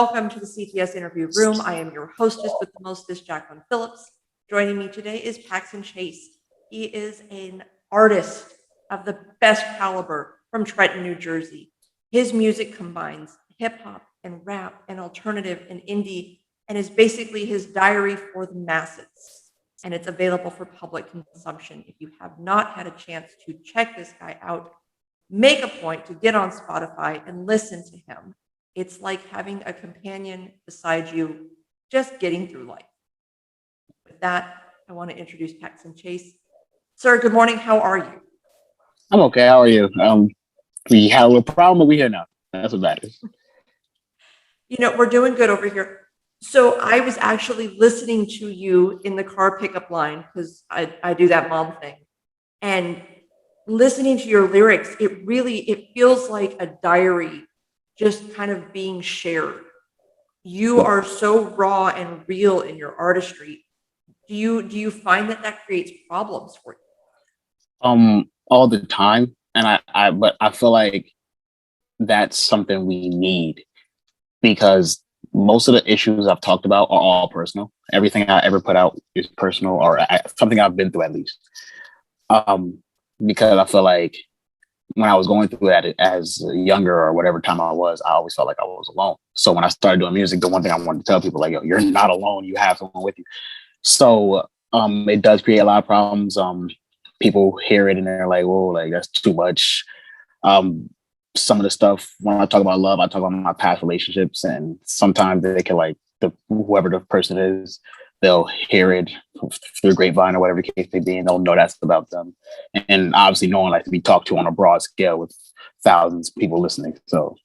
welcome to the CTS interview room. I am your hostess with the mostest, Jacqueline Phillips. Joining me today is Paxson Chase. He is an artist of the best caliber from Trenton, New Jersey. His music combines hip hop and rap and alternative and indie, and is basically his diary for the masses. And it's available for public consumption. If you have not had a chance to check this guy out, make a point to get on Spotify and listen to him. It's like having a companion beside you, just getting through life. With that, I want to introduce Paxson Chase. Sir, good morning. How are you? I'm okay. How are you? We had a little problem, but we're here now. That's what matters. We're doing good over here. So I was actually listening to you in the car pickup line because I do that mom thing. And listening to your lyrics, it feels like a diary just kind of being shared. You are so raw and real in your artistry. Do you find that creates problems for you? All the time. And but I feel like that's something we need, because most of the issues I've talked about are all personal. Everything I ever put out is personal, or something I've been through at least. Because I feel like when I was going through that as younger or whatever time I always felt like I was alone. So when I started doing music, the one thing I wanted to tell people, like, yo, you're not alone. You have someone with you. So it does create a lot of problems. People hear it and they're like, whoa, like that's too much. Some of the stuff, when I talk about love, I talk about my past relationships, and sometimes they can, like, whoever the person is, they'll hear it through grapevine or whatever the case may be, and they'll know that's about them. And obviously no one likes to be talked to on a broad scale with thousands of people listening,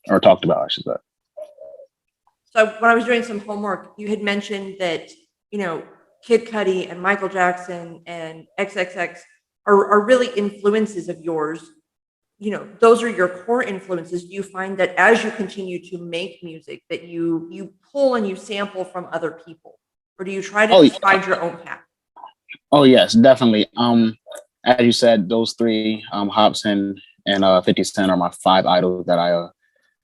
or talked about, I should say. So when I was doing some homework, you had mentioned that, Kid Cudi and Michael Jackson and XXX are really influences of yours. Those are your core influences. Do you find that as you continue to make music that you pull and you sample from other people? Or do you try to find your own path? Oh, yes, definitely. As you said, those three, Hobson and 50 Cent, are my five idols that I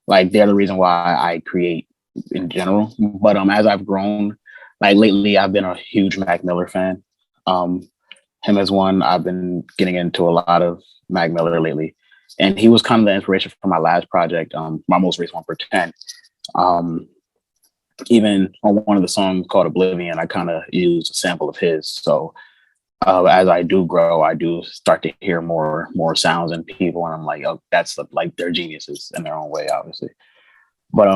like. They're the reason why I create in general. But as I've grown, like lately, I've been a huge Mac Miller fan. Him as one. I've been getting into a lot of Mac Miller lately, and he was kind of the inspiration for my last project, my most recent one, Pretend. Even on one of the songs called Oblivion, I kind of used a sample of his. So as I do grow, I do start to hear more sounds and people, and I'm like, oh, that's like they're geniuses in their own way, obviously. But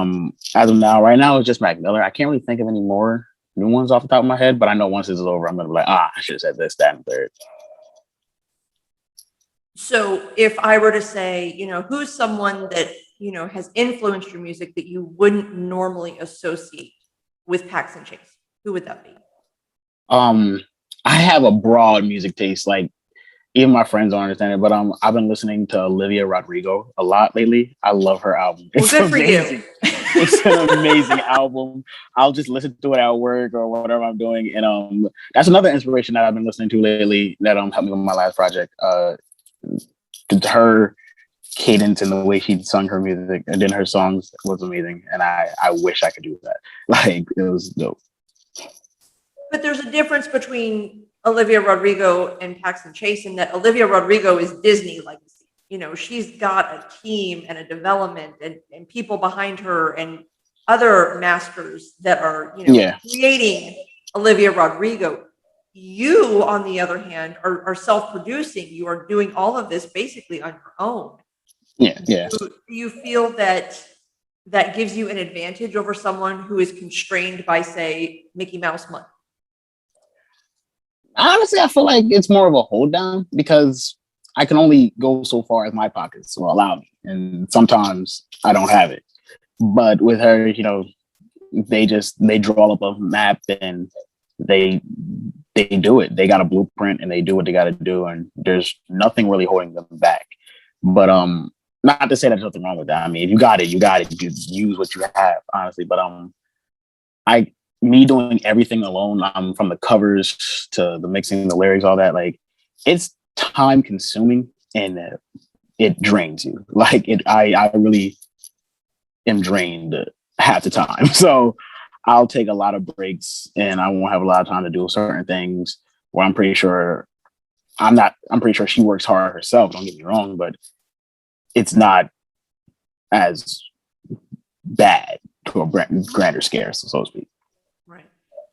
as of now, right now, it's just Mac Miller. I can't really think of any more new ones off the top of my head, but I know once this is over, I'm gonna be like, I should have said this, that, and third. So if I were to say, who's someone that has influenced your music that you wouldn't normally associate with Paxson Chase, who would that be? I have a broad music taste. Like, even my friends don't understand it, but I've been listening to Olivia Rodrigo a lot lately. I love her album. Well, good for you. It's an amazing album. I'll just listen to it at work or whatever I'm doing, and that's another inspiration that I've been listening to lately that helped me with my last project. Her cadence and the way she sung her music and then her songs was amazing, and I wish I could do that. Like, it was dope. But there's a difference between Olivia Rodrigo and Paxson Chase in that Olivia Rodrigo is Disney legacy. She's got a team and a development and people behind her and other masters that are creating Olivia Rodrigo. You, on the other hand, are self-producing. You are doing all of this basically on your own. Yeah. Do you feel that gives you an advantage over someone who is constrained by, say, Mickey Mouse money? Honestly, I feel like it's more of a hold down, because I can only go so far as my pockets will allow me, and sometimes I don't have it. But with her, they draw up a map and they do it. They got a blueprint and they do what they got to do, and there's nothing really holding them back. But not to say there's nothing wrong with that. I mean, if you got it, you got it. You use what you have, honestly. But me doing everything alone, from the covers to the mixing, the lyrics, all that, like, it's time consuming and it drains you. Like, I really am drained half the time. So I'll take a lot of breaks and I won't have a lot of time to do certain things where I'm pretty sure she works hard herself. Don't get me wrong, but it's not as bad to a grander scale, so to speak. Right.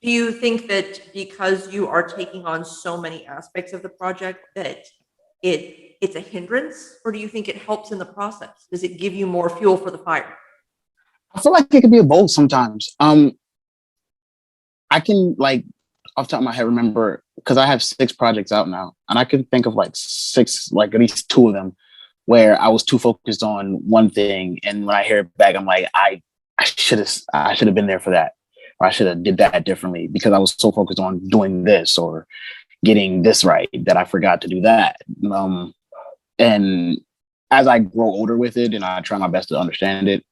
Do you think that because you are taking on so many aspects of the project that it's a hindrance, or do you think it helps in the process? Does it give you more fuel for the fire? I feel like it could be a both sometimes. I can like off the top of my head remember because I have 6 projects out now, and I can think of like 6, like at least 2 of them where I was too focused on one thing, and when I hear it back, I'm like, I should have been there for that, or I should have did that differently because I was so focused on doing this or getting this right that I forgot to do that. And as I grow older with it, and I try my best to understand it,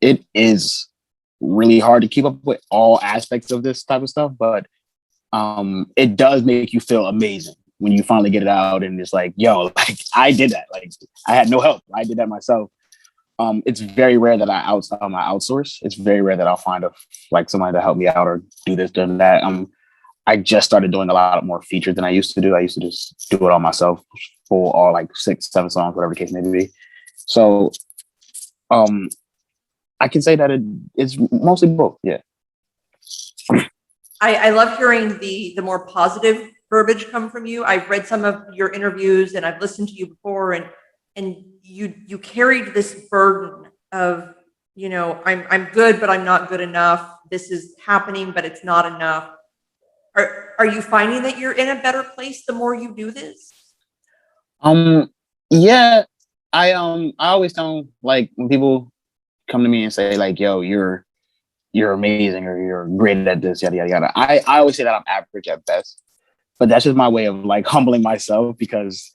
it is really hard to keep up with all aspects of this type of stuff, but it does make you feel amazing when you finally get it out and it's like, yo, like I did that. Like I had no help. I did that myself. It's very rare that I outsource. It's very rare that I'll find somebody to help me out or do this, do that. I just started doing a lot more features than I used to do. I used to just do it all myself for all like 6, 7 songs, whatever the case may be. So I can say that it's mostly both. Yeah. I love hearing the more positive verbiage come from you. I've read some of your interviews and I've listened to you before, and you carried this burden of, I'm good, but I'm not good enough. This is happening, but it's not enough. Are you finding that you're in a better place the more you do this? Yeah. I always tell, like, when people come to me and say like, yo, you're amazing or you're great at this, yada, yada, yada. I always say that I'm average at best, but that's just my way of like humbling myself because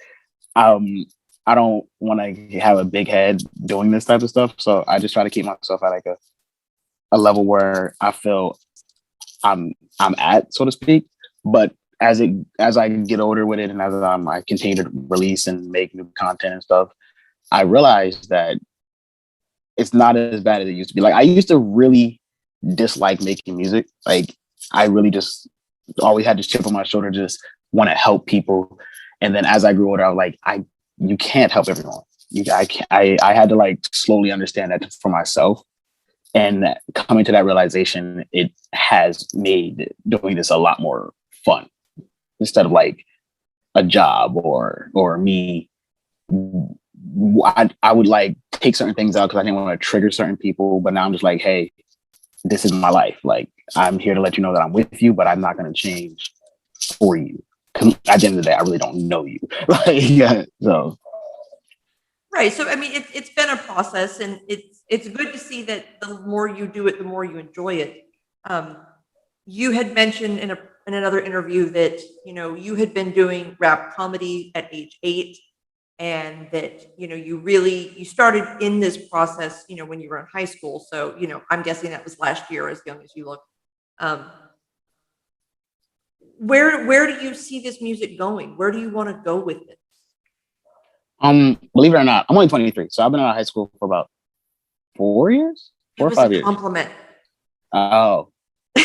I don't want to have a big head doing this type of stuff. So I just try to keep myself at like a level where I feel I'm at, so to speak. But as I get older with it and as I continue to release and make new content and stuff, I realize that it's not as bad as it used to be. Like I used to really dislike making music. Like I really just always had this chip on my shoulder, just want to help people. And then as I grew older, I was like, you can't help everyone. I had to like slowly understand that for myself. And coming to that realization, it has made doing this a lot more fun instead of like a job or me. I would like take certain things out because I didn't want to trigger certain people. But now I'm just like, hey, this is my life. Like I'm here to let you know that I'm with you, but I'm not going to change for you. At the end of the day, I really don't know you. Like, yeah, so. Right. So, I mean, it's been a process, and it's good to see that the more you do it, the more you enjoy it. You had mentioned in another interview that, you had been doing rap comedy at age 8, and that, you started in this process, when you were in high school. So, I'm guessing that was last year, as young as you look. Where do you see this music going? Where do you want to go with it? Believe it or not, I'm only 23, so I've been out of high school for about 4 years, 4 or 5 years. Compliment. Oh, I'm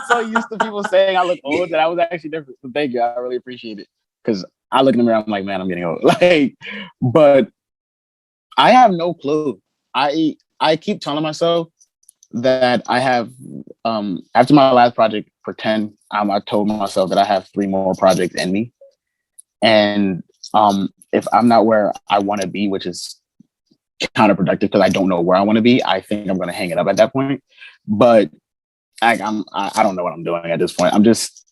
so used to people saying I look old that I was actually different. So thank you, I really appreciate it because I look in the mirror, I'm like, man, I'm getting old. Like, but I have no clue. I keep telling myself that I have after my last project, Pretend, I told myself that I have 3 more projects in me. And if I'm not where I want to be, which is counterproductive because I don't know where I want to be, I think I'm going to hang it up at that point. But I don't know what I'm doing at this point. I'm just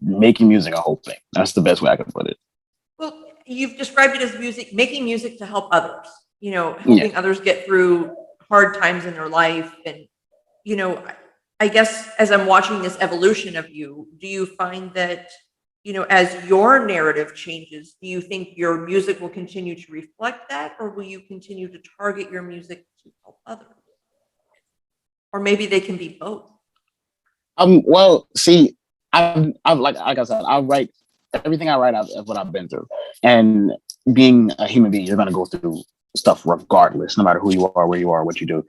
making music a whole thing. That's the best way I can put it. Well, you've described it as making music to help others, helping others get through hard times in their life. And, I guess as I'm watching this evolution of you, do you find that, as your narrative changes, do you think your music will continue to reflect that, or will you continue to target your music to help others? Or maybe they can be both. Well, see, I've like I said, I write everything I write out of what I've been through, and being a human being, you're going to go through stuff regardless, no matter who you are, where you are, what you do.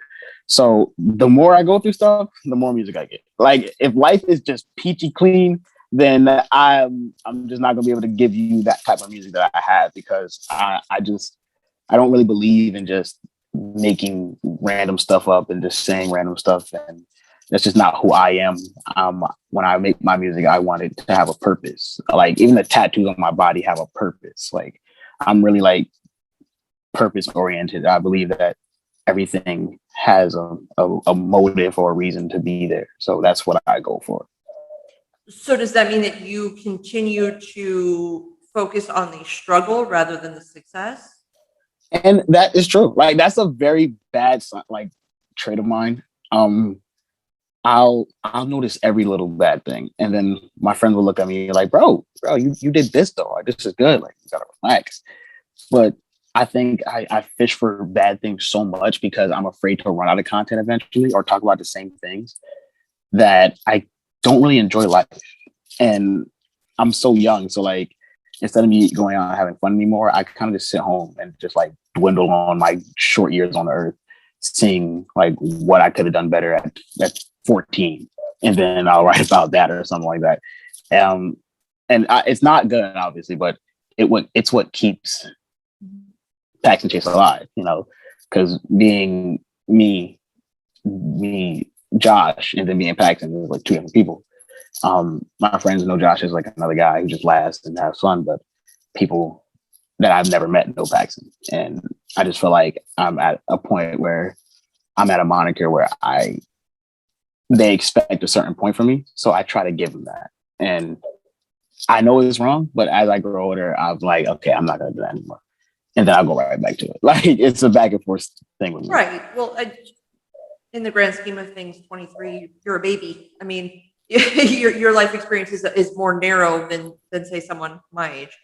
So the more I go through stuff, the more music I get. Like if life is just peachy clean, then I'm just not gonna be able to give you that type of music that I have, because I don't really believe in just making random stuff up and just saying random stuff, and that's just not who I am. When I make my music, I want it to have a purpose. Like even the tattoos on my body have a purpose. Like I'm really like purpose oriented. I believe that everything has a motive or a reason to be there. So that's what I go for. So does that mean that you continue to focus on the struggle rather than the success? And that is true. Like that's a very bad like trait of mine. I'll notice every little bad thing, and then my friends will look at me like, bro, you did this though. Like, this is good. Like you gotta relax. But I think I fish for bad things so much because I'm afraid to run out of content eventually or talk about the same things, that I don't really enjoy life. And I'm so young. So like instead of me going out and having fun anymore, I kind of just sit home and just like dwindle on my short years on the earth, seeing like what I could have done better at 14. And then I'll write about that or something like that. It's not good, obviously, but it's what keeps Paxson Chase alive, because being me, Josh, and then being Paxson is like two different people. My friends know Josh is like another guy who just laughs and has fun, but people that I've never met know Paxson. And I just feel like I'm at a point where I'm at a moniker where they expect a certain point from me. So I try to give them that. And I know it's wrong, but as I grow older, I'm like, okay, I'm not going to do that anymore. And then I'll go right back to it. Like it's a back and forth thing with me. Right. Well, in the grand scheme of things, 23, you're a baby. I mean, your life experience is more narrow than say someone my age.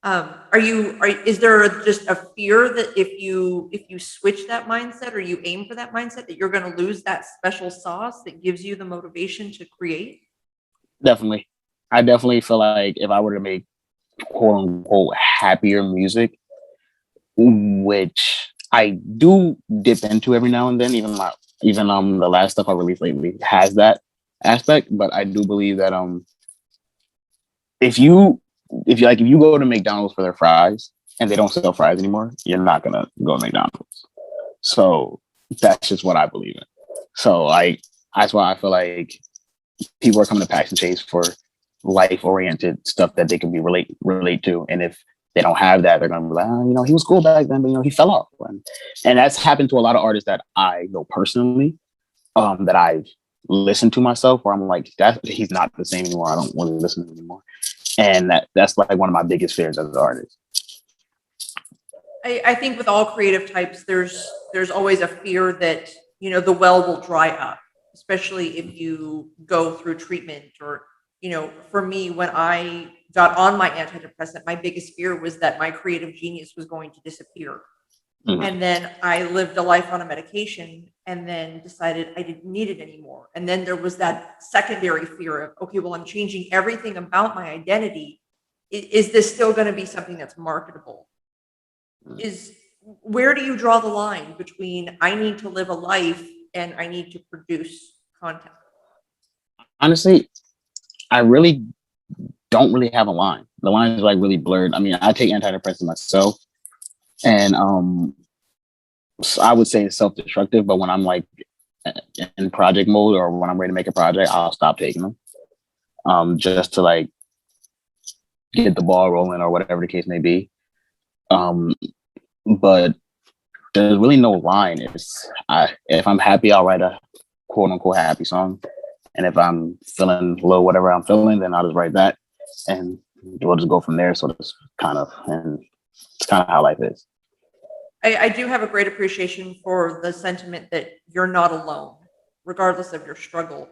Is there just a fear that if you switch that mindset or you aim for that mindset, that you're going to lose that special sauce that gives you the motivation to create? Definitely. I definitely feel like if I were to make quote unquote happier music, which I do dip into every now and then, even the last stuff I released lately has that aspect, but I do believe that if you go to McDonald's for their fries and they don't sell fries anymore, you're not gonna go to McDonald's. So that's just what I believe in. So that's why I feel like people are coming to Paxson Chase for life oriented stuff that they can be relate to. And if they don't have that, they're gonna be like, he was cool back then, but he fell off. And that's happened to a lot of artists that I know personally, that I've listened to myself, where I'm like, he's not the same anymore. I don't want to listen to him anymore. And that's like one of my biggest fears as an artist. I think with all creative types, there's always a fear that, the well will dry up, especially if you go through treatment or, for me, when I got on my antidepressant, my biggest fear was that my creative genius was going to disappear. Mm-hmm. And then I lived a life on a medication and then decided I didn't need it anymore. And then there was that secondary fear of, okay, well, I'm changing everything about my identity. Is this still going to be something that's marketable? Where do you draw the line between I need to live a life and I need to produce content? Honestly, I really don't really have a line. The line is like really blurred. I mean, I take antidepressants myself, and so I would say it's self-destructive, but when I'm like in project mode or when I'm ready to make a project, I'll stop taking them, just to like get the ball rolling or whatever the case may be. But there's really no line. If I'm happy, I'll write a quote unquote happy song. And if I'm feeling low, whatever I'm feeling, then I'll just write that and we'll just go from there. So it's kind of how life is. I do have a great appreciation for the sentiment that you're not alone, regardless of your struggle.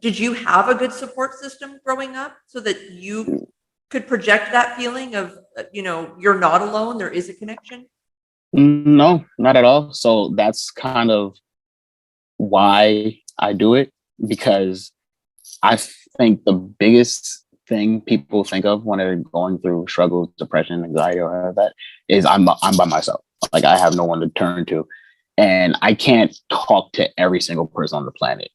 Did you have a good support system growing up so that you could project that feeling of, you're not alone, there is a connection? No, not at all. So that's kind of why I do it, because I think the biggest thing people think of when they're going through struggles, depression, anxiety, or whatever that is. I'm by myself. Like I have no one to turn to, and I can't talk to every single person on the planet.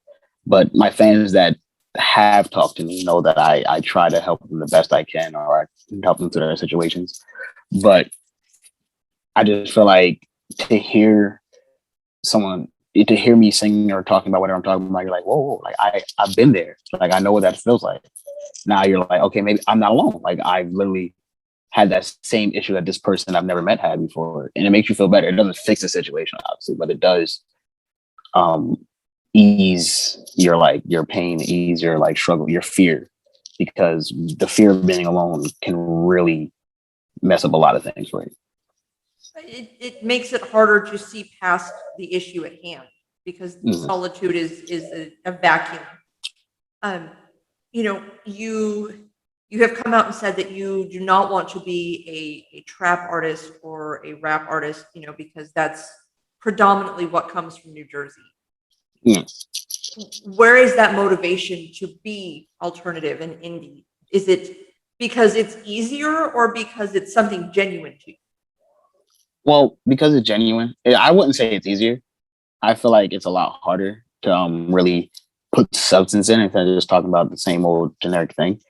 But my fans that have talked to me know that I try to help them the best I can, or I help them through their situations. But I just feel like to hear someone to hear me singing or talking about whatever I'm talking about, you're like, whoa, like I've been there. Like I know what that feels like. Now you're like, okay, maybe I'm not alone. Like I've literally had that same issue that this person I've never met had before. And it makes you feel better. It doesn't fix the situation, obviously, but it does um ease your pain, ease your like struggle, your fear. Because the fear of being alone can really mess up a lot of things for you. It makes it harder to see past the issue at hand because solitude is a vacuum. You know, you have come out and said that you do not want to be a trap artist or a rap artist, you know, because that's predominantly what comes from New Jersey. Where is that motivation to be alternative and indie? Is it because it's easier or because it's something genuine to you? Well, because it's genuine, I wouldn't say it's easier. I feel like it's a lot harder to really put substance in instead of just talking about the same old generic thing.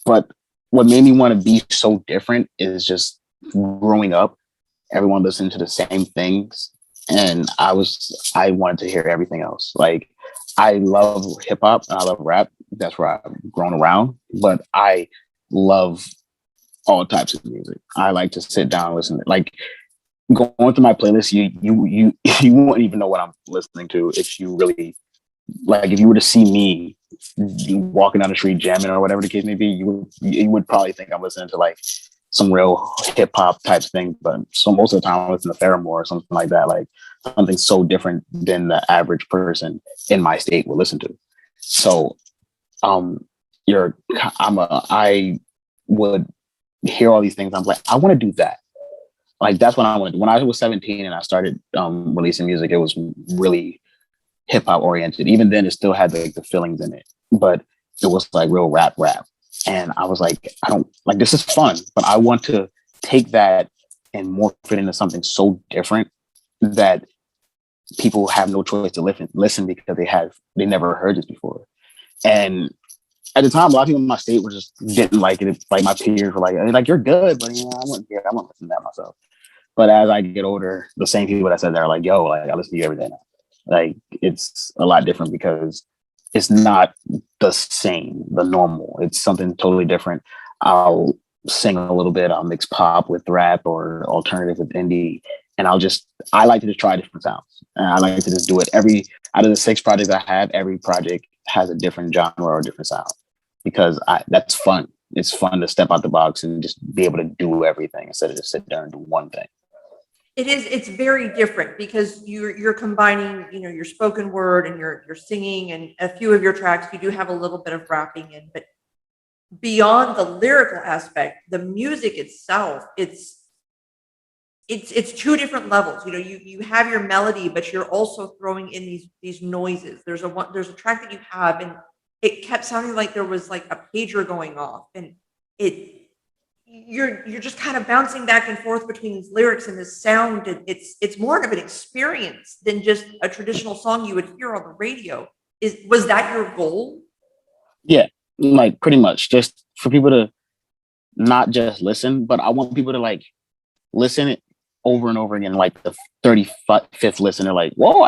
But what made me want to be so different is just growing up, everyone listened to the same things. And I wanted to hear everything else. Like I love hip hop and I love rap. That's where I've grown around. But I love all types of music. I like to sit down and listen. Like going through my playlist, you you wouldn't even know what I'm listening to if you really like. If you were to see me walking down the street jamming or whatever the case may be, you would probably think I'm listening to like some real hip hop type thing. But so most of the time I listen to Theramore or something like that, like something so different than the average person in my state would listen to. So I would hear all these things. I'm like, I want to do that. Like that's when I went. When I was 17 and I started releasing music, it was really hip hop oriented. Even then, it still had like the feelings in it, but it was like real rap. And I was like, I don't like this is fun, but I want to take that and morph it into something so different that people have no choice to listen because they never heard this before. And at the time, a lot of people in my state were just didn't like it. Like my peers were like you're good, but you know, I wouldn't listen to that myself. But as I get older, the same people that said they're like, yo, like I listen to you every day now. Like it's a lot different because it's not the same, the normal. It's something totally different. I'll sing a little bit, I'll mix pop with rap or alternative with indie. And I like to just try different sounds. And I like to just do it out of the 6 projects I have, every project has a different genre or a different sound because that's fun. It's fun to step out the box and just be able to do everything instead of just sit there and do one thing. It is. It's very different because you're combining, you know, your spoken word and your singing, and a few of your tracks you do have a little bit of rapping in, but beyond the lyrical aspect, the music itself, it's 2 different levels. You know, you have your melody, but you're also throwing in these noises. There's a track that you have, and it kept sounding like there was like a pager going off, and you're just kind of bouncing back and forth between these lyrics and this sound, and it's more of an experience than just a traditional song you would hear on the radio. Was that your goal? Yeah, like pretty much just for people to not just listen, but I want people to like listen it over and over again. Like the 35th listen, they're like, whoa,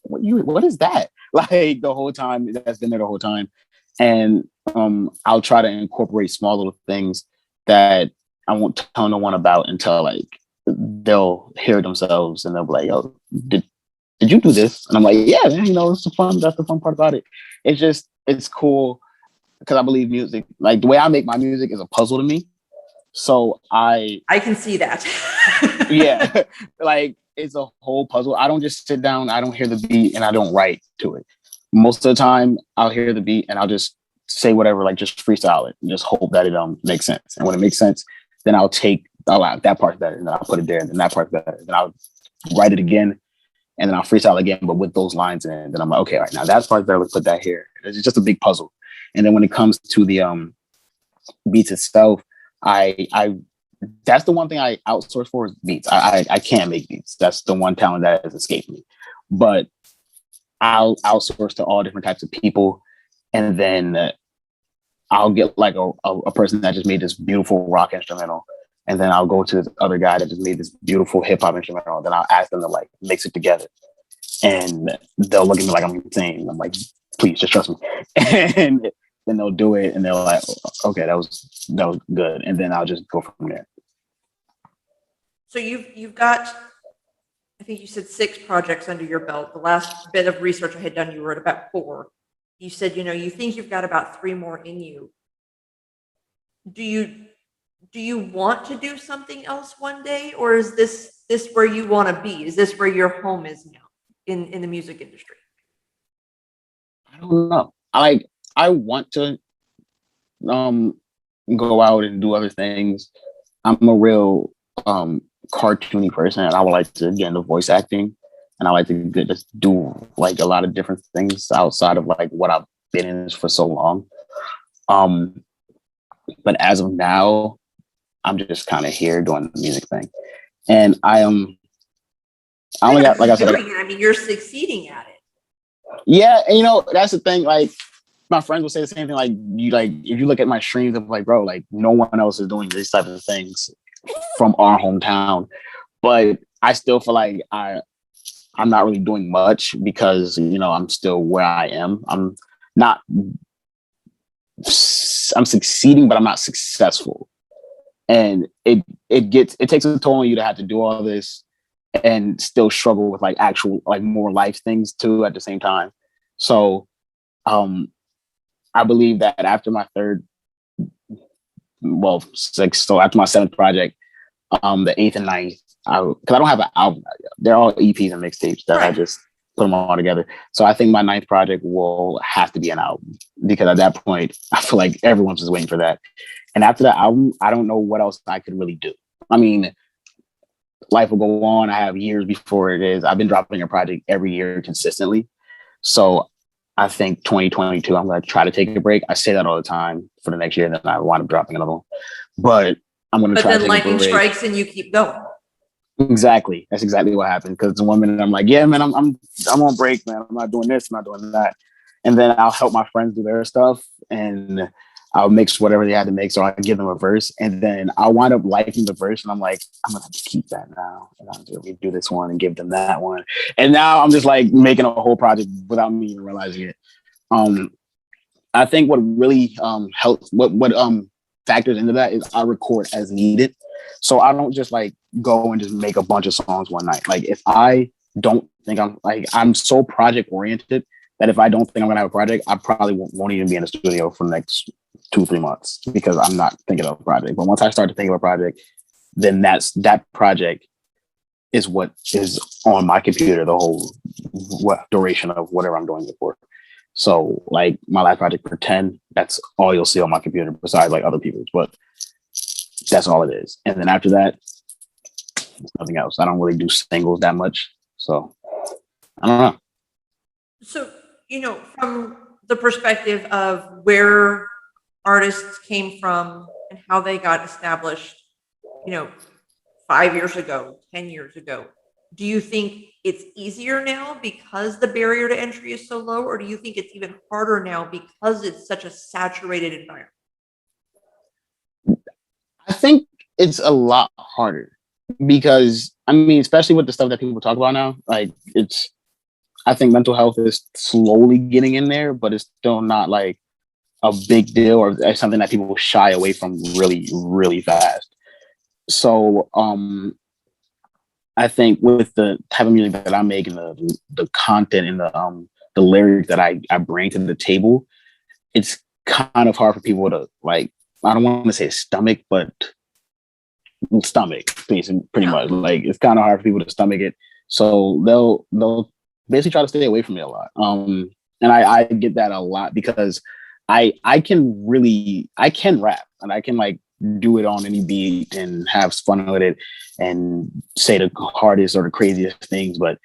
what is that? Like the whole time that's been there the whole time. And I'll try to incorporate small little things that I won't tell no one about until like they'll hear themselves and they'll be like, "Oh, did you do this?" And I'm like, "Yeah, man, you know, that's the fun part about it. It's cool because I believe music, like the way I make my music, is a puzzle to me. So I can see that. Yeah, like it's a whole puzzle. I don't just sit down, I don't hear the beat, and I don't write to it. Most of the time, I'll hear the beat and I'll just say whatever, like just freestyle it and just hope that it makes sense. And when it makes sense, then I'll that part's better, and then I'll put it there, and then that part's better. Then I'll write it again, and then I'll freestyle again, but with those lines in it. Then I'm like, okay, all right, now that part's better, let's put that here. It's just a big puzzle. And then when it comes to the beats itself, I that's the one thing I outsource for is beats. I can't make beats. That's the one talent that has escaped me. But I'll outsource to all different types of people, and then I'll get like a person that just made this beautiful rock instrumental, and then I'll go to this other guy that just made this beautiful hip hop instrumental. And then I'll ask them to like mix it together, and they'll look at me like I'm insane. I'm like, please just trust me. And then they'll do it, and they're like, okay, that was good, and then I'll just go from there. So you've got, I think you said 6 projects under your belt. The last bit of research I had done, you were at about 4. You said, you think you've got about 3 more in you. Do you want to do something else one day, or is this where you want to be? Is this where your home is now in the music industry? I don't know. I want to go out and do other things. I'm a real cartoony person, and I would like to get into voice acting, and I like to just do like a lot of different things outside of like what I've been in for so long. But as of now, I'm just kind of here doing the music thing, and I only got, like I said, I mean, you're succeeding at it. Yeah, and that's the thing. Like my friends will say the same thing. Like if you look at my streams, I'm like, bro, like no one else is doing these type of things from our hometown. But I still feel like I'm not really doing much because I'm still where I am. I'm succeeding, but I'm not successful. And it takes a toll on you to have to do all this and still struggle with like actual like more life things too at the same time. So I believe that after my after my 7th project, the 8th and 9th, because I don't have an album yet. They're all EPs and mixtapes that I just put them all together. So I think my 9th project will have to be an album, because at that point I feel like everyone's just waiting for that. And after the album, I don't know what else I could really do. I mean, life will go on. I have years before it is. I've been dropping a project every year consistently. So I think 2022, I'm going to try to take a break. I say that all the time for the next year, and then I wind up dropping another one. But I'm going to try to take a break. But then lightning strikes and you keep going. Exactly. That's exactly what happened. Because the 1 minute I'm like, yeah, man, I'm on break, man. I'm not doing this. I'm not doing that. And then I'll help my friends do their stuff, and I'll mix whatever they had to mix, or I'll give them a verse, and then I'll wind up liking the verse, and I'm like, I'm gonna have to keep that now, and I'm gonna do this one and give them that one, and now I'm just like making a whole project without me even realizing it. I think what really helps, what factors into that is I record as needed, so I don't just like go and just make a bunch of songs one night. Like if I don't think I'm so project oriented that if I don't think I'm gonna have a project, I probably won't even be in the studio for the next 2-3 months, because I'm not thinking of a project. But once I start to think of a project, then that project is what is on my computer the whole duration of whatever I'm doing it for. So like my last project, Pretend, that's all you'll see on my computer besides like other people's, but that's all it is. And then after that, it's nothing else. I don't really do singles that much. So I don't know. So, from the perspective of where artists came from and how they got established, 5 years ago, 10 years ago, do you think it's easier now because the barrier to entry is so low, or do you think it's even harder now because it's such a saturated environment? I think it's a lot harder because, I mean, especially with the stuff that people talk about now, like I think mental health is slowly getting in there, but it's still not like a big deal or something that people shy away from really, really fast. So I think with the type of music that I make and the content and the lyrics that I bring to the table, it's kind of hard for people to like, I don't want to say stomach, but stomach, pretty much. Like it's kind of hard for people to stomach it. So they'll basically try to stay away from me a lot. And I get that a lot because I can rap and I can like do it on any beat and have fun with it and say the hardest or the craziest things, but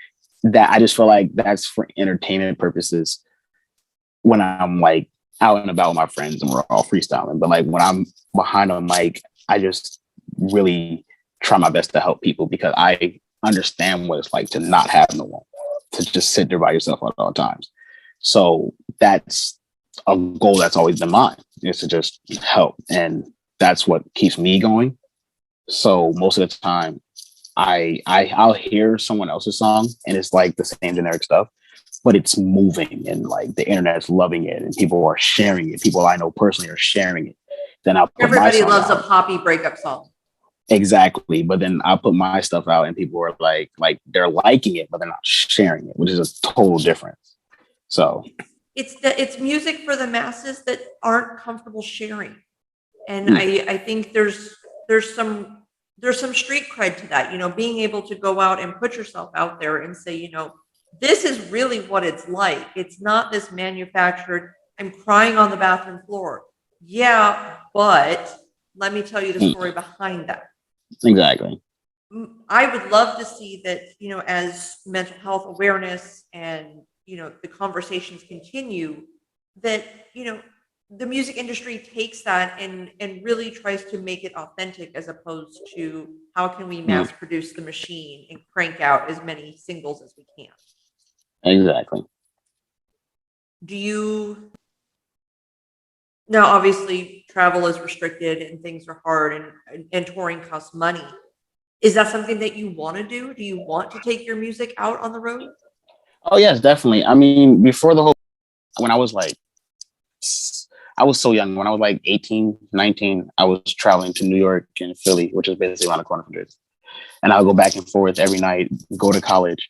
that I just feel like that's for entertainment purposes when I'm like out and about with my friends and we're all freestyling. But like when I'm behind a mic, I just really try my best to help people because I understand what it's like to not have no one, to just sit there by yourself at all times. So that's a goal that's always been mine, is to just help. And that's what keeps me going. So most of the time I'll hear someone else's song and it's like the same generic stuff, but it's moving and like the internet's loving it and people are sharing it. People I know personally are sharing it. Then I'll put my Everybody song loves a out. poppy breakup song. Exactly. But then I put my stuff out and people are like they're liking it, but they're not sharing it, which is a total difference. So It's music for the masses that aren't comfortable sharing. And mm, I think there's some street cred to that, being able to go out and put yourself out there and say, this is really what it's like. It's not this manufactured, I'm crying on the bathroom floor. Yeah, but let me tell you the story behind that. exactly. I would love to see that, as mental health awareness and, the conversations continue, that, the music industry takes that and really tries to make it authentic as opposed to how can we mass produce the machine and crank out as many singles as we can. Exactly. Do you now obviously travel is restricted and things are hard and touring costs money. Is that something that you want to do? Do you want to take your music out on the road? Oh yes, definitely. I mean, before the whole when I was so young. When I was like 18, 19, I was traveling to New York and Philly, which is basically around the corner from Jersey. And I would go back and forth every night, go to college,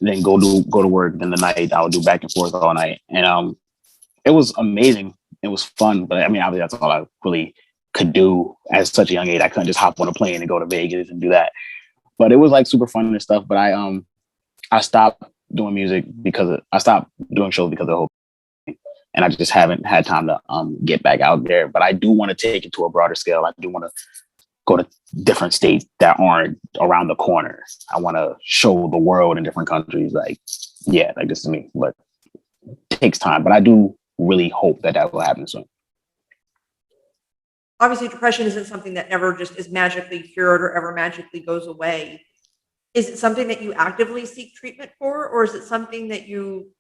then go to work. Then the night I would do back and forth all night. And it was amazing. It was fun. But I mean, obviously that's all I really could do at such a young age. I couldn't just hop on a plane and go to Vegas and do that. But it was like super fun and stuff. But I stopped doing music because I stopped doing shows because of the whole thing. And I just haven't had time to get back out there. But I do want to take it to a broader scale. I do want to go to different states that aren't around the corner. I want to show the world in different countries. Like, yeah, like this is me. But it takes time. But I do really hope that that will happen soon. Obviously, depression isn't something that ever just is magically cured or ever magically goes away. Is it something that you actively seek treatment for, or is it something that you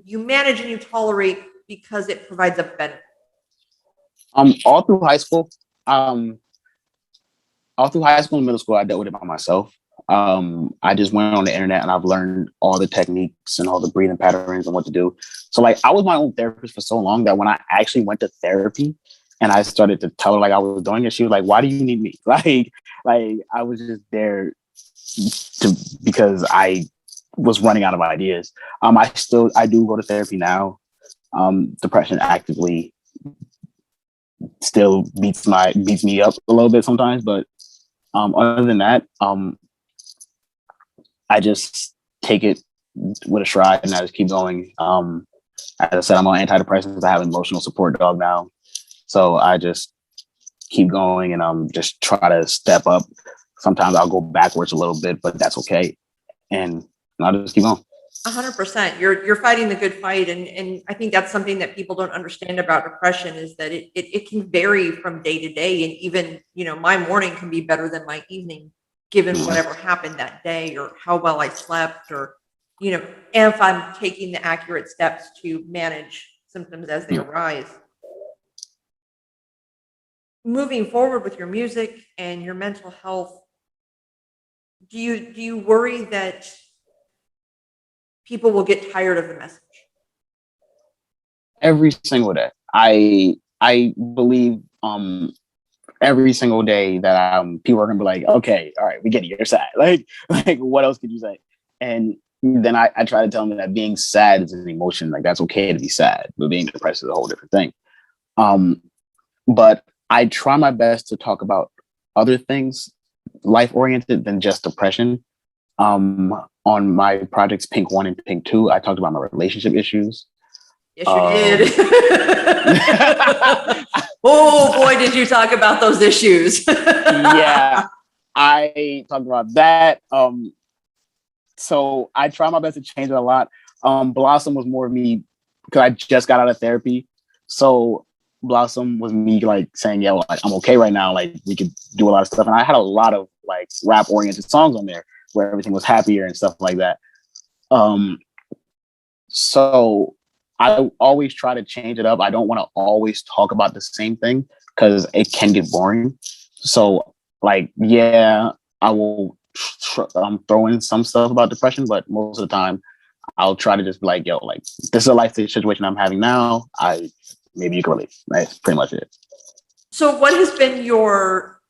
manage and you tolerate because it provides a benefit? All through high school, um, all through high school and middle school, I dealt with it by myself. I just went on the internet and I've learned all the techniques and all the breathing patterns and what to do. So like I was my own therapist for so long that when I actually went to therapy and I started to tell her like I was doing it, she was like, "Why do you need me?" Like I was just there because I was running out of ideas. I do go to therapy now. Depression actively still beats me up a little bit sometimes, but other than that, I just take it with a stride and I just keep going. As I said, I'm on antidepressants. I have an emotional support dog now, so I just keep going and just try to step up. Sometimes I'll go backwards a little bit, but that's okay, and I'll just keep going. 100%. You're fighting the good fight, and I think that's something that people don't understand about depression is that it can vary from day to day, and even my morning can be better than my evening, given whatever happened that day or how well I slept, or if I'm taking the accurate steps to manage symptoms as they arise. Moving forward with your music and your mental health, do you worry that people will get tired of the message? Every single day, I believe every single day that people are gonna be like, okay, all right, we get it, you're sad. Like what else could you say? And then I try to tell them that being sad is an emotion. Like that's okay to be sad, but being depressed is a whole different thing. But I try my best to talk about other things life oriented than just depression. On my projects Pink 1 and Pink 2, I talked about my relationship issues. Yes, you did. Oh boy, did you talk about those issues. Yeah, I talked about that. So I try my best to change it a lot. Blossom was more of me because I just got out of therapy. So Blossom was me like saying, yo, like I'm okay right now. Like we could do a lot of stuff. And I had a lot of like rap oriented songs on there where everything was happier and stuff like that. So I always try to change it up. I don't want to always talk about the same thing because it can get boring. So like, yeah, I will throw in some stuff about depression, but most of the time I'll try to just be like, yo, like this is a life situation I'm having now. Maybe you can relate. That's pretty much it. So what has been your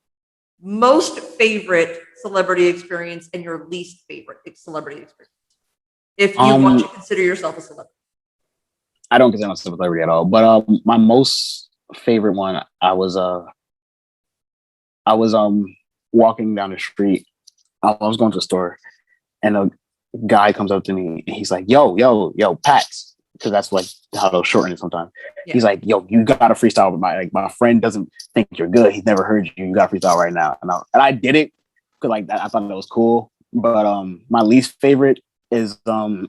most favorite celebrity experience and your least favorite celebrity experience? If you want to consider yourself a celebrity. I don't consider myself a celebrity at all. But my most favorite one, I was walking down the street. I was going to the store, and a guy comes up to me, and he's like, "Yo, Pax," because that's like how they'll shorten it sometimes. Yeah. He's like, "Yo, you got to freestyle with my friend doesn't think you're good. He's never heard you. You got to freestyle right now." And I did it because like that, I thought that was cool. But my least favorite is I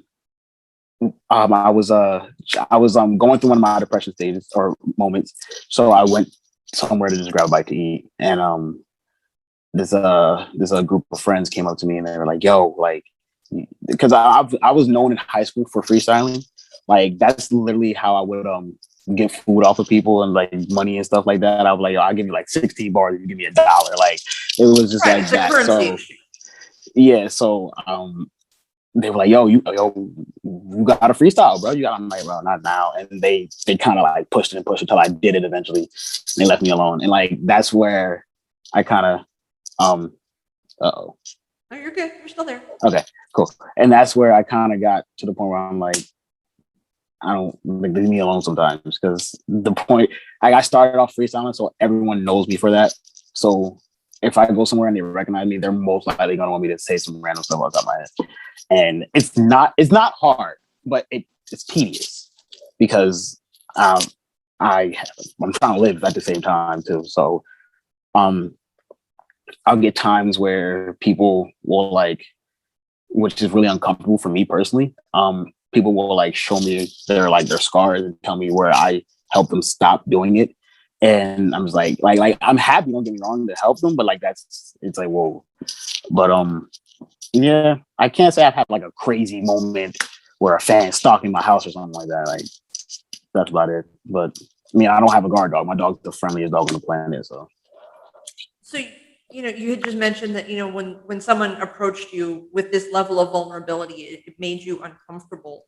was going through one of my depression stages or moments, so I went somewhere to just grab a bite to eat, and this group of friends came up to me and they were like, "Yo, like," because I was known in high school for freestyling. Like that's literally how I would get food off of people and like money and stuff like that. I was like, "Yo, I'll give you like 16 bars if you give me $1." Like it was just right, like that. So yeah, so they were like, yo, you got a freestyle, bro. You got, I'm like, bro, not now. And they kind of like pushed it until I did it eventually. And they left me alone. And like, that's where I kind of, No, you're good. You're still there. Okay, cool. And that's where I kind of got to the point where I'm like, I don't like leave me alone sometimes because the point, I started off freestyling, so everyone knows me for that. So if I go somewhere and they recognize me, they're most likely going to want me to say some random stuff off the top of my head. And it's not hard, but it's tedious because I'm trying to live at the same time too. So I'll get times where people will like, which is really uncomfortable for me personally. People will like show me their scars and tell me where I help them stop doing it. And I'm just like I'm happy, don't get me wrong, to help them, but like it's like, whoa. But yeah, I can't say I've had like a crazy moment where a fan stalking my house or something like that. Like that's about it. But I mean, I don't have a guard dog. My dog's the friendliest dog on the planet. So you had just mentioned that when someone approached you with this level of vulnerability, it made you uncomfortable.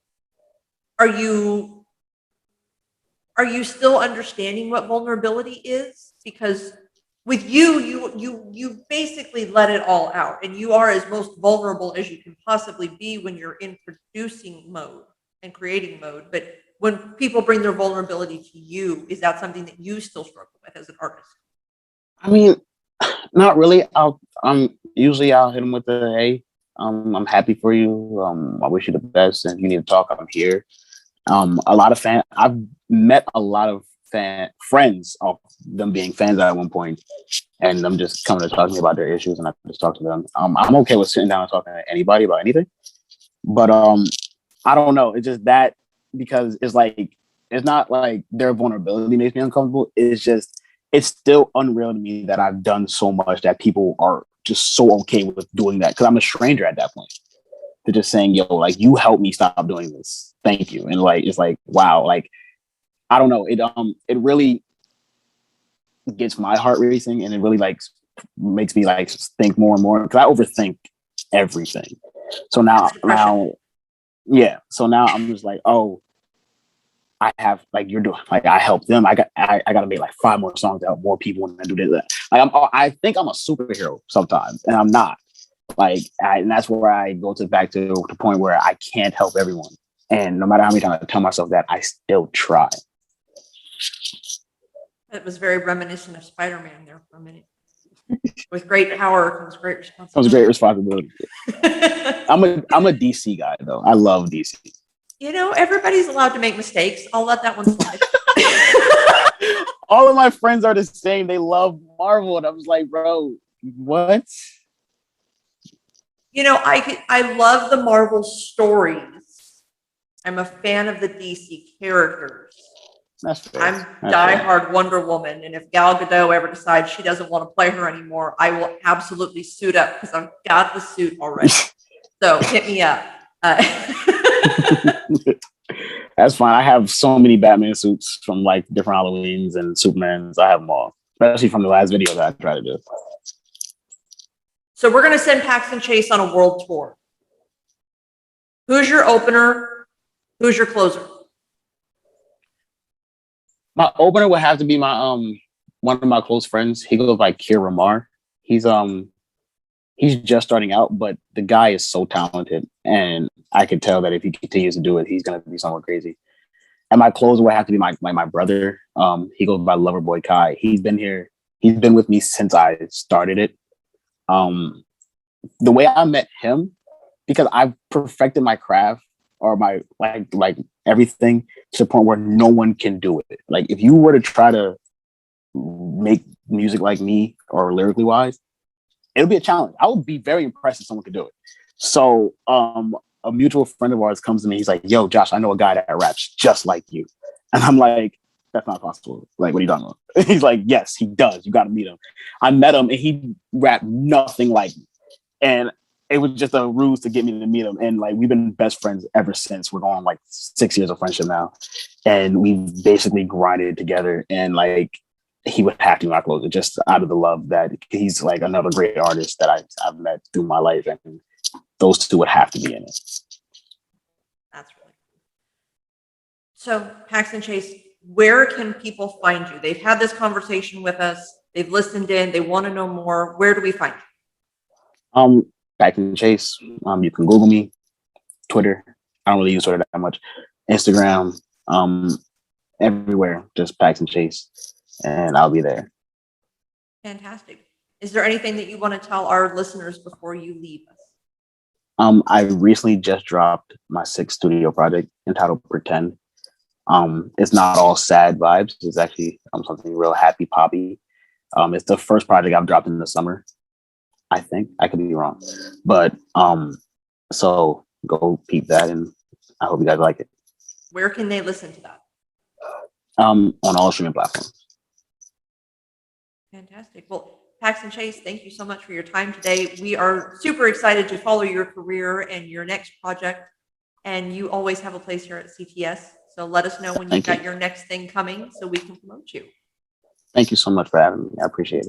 Are you still understanding what vulnerability is? Because with you basically let it all out, and you are as most vulnerable as you can possibly be when you're in producing mode and creating mode. But when people bring their vulnerability to you, is that something that you still struggle with as an artist? I mean, not really. I'll hit them with the, hey, I'm happy for you. I wish you the best, and if you need to talk, I'm here. I've met a lot of friends of them being fans at one point, and them just coming to talk to me about their issues, and I just talk to them. I'm okay with sitting down and talking to anybody about anything, but I don't know. It's just that because it's not like their vulnerability makes me uncomfortable. It's still unreal to me that I've done so much that people are just so okay with doing that because I'm a stranger at that point. They're just saying, yo, like you helped me stop doing this. Thank you. And like it's like, wow, like I don't know. It really gets my heart racing and it really like makes me like think more and more because I overthink everything. So now yeah. So now I'm just like, oh, I have like you're doing like I help them. I got to make like 5 more songs to help more people and do this. Like I think I'm a superhero sometimes, and I'm not. And that's where I go back to the point where I can't help everyone. And no matter how many times I tell myself that, I still try. It was very reminiscent of Spider-Man there for a minute. With great power comes great responsibility. Comes great responsibility. I'm a DC guy though. I love DC. Everybody's allowed to make mistakes. I'll let that one slide. All of my friends are the same. They love Marvel, and I was like, bro, what? I love the Marvel stories. I'm a fan of the DC characters. That's fair. I'm diehard Wonder Woman, and if Gal Gadot ever decides she doesn't want to play her anymore, I will absolutely suit up because I've got the suit already. So hit me up. That's fine. I have so many Batman suits from like different Halloweens and Supermans. I have them all, especially from the last video that I tried to do. So we're going to send Paxson Chase on a world tour. Who's your opener? Who's your closer? My opener would have to be my one of my close friends. He goes by Kier Ramar. He's just starting out, but the guy is so talented, and I could tell that if he continues to do it, he's gonna be somewhere crazy. And my closer would have to be my brother. He goes by Loverboy Kai. He's been with me since I started it. The way I met him, because I've perfected my craft or my like everything to the point where no one can do it. Like if you were to try to make music like me or lyrically wise, it'll be a challenge. I would be very impressed if someone could do it. So a mutual friend of ours comes to me. He's like, "Yo, Josh, I know a guy that raps just like you." And I'm like, "That's not possible. Like, what are you talking about?" He's like, "Yes, he does. You got to meet him." I met him and he rapped nothing like me. And it was just a ruse to get me to meet him. And like, we've been best friends ever since. We're going on like 6 years of friendship now. And we've basically grinded together. And like, he would have to be my closer just out of the love that he's like another great artist that I've met through my life. And those two would have to be in it. That's really cool. So Paxson Chase, where can people find you? They've had this conversation with us. They've listened in. They want to know more. Where do we find you? Paxson Chase. You can Google me, Twitter. I don't really use Twitter that much. Instagram, everywhere. Just Paxson Chase, and I'll be there. Fantastic. Is there anything that you want to tell our listeners before you leave us? I recently just dropped my 6th studio project entitled Pretend. It's not all sad vibes. It's actually something real happy poppy. It's the first project I've dropped in the summer. I think I could be wrong, but so go peep that, and I hope you guys like it. Where can they listen to that? On all streaming platforms. Fantastic. Well, Paxson Chase, thank you so much for your time today. We are super excited to follow your career and your next project, and you always have a place here at CTS. So let us know when you've got your next thing coming so we can promote you. Thank you so much for having me. I appreciate it.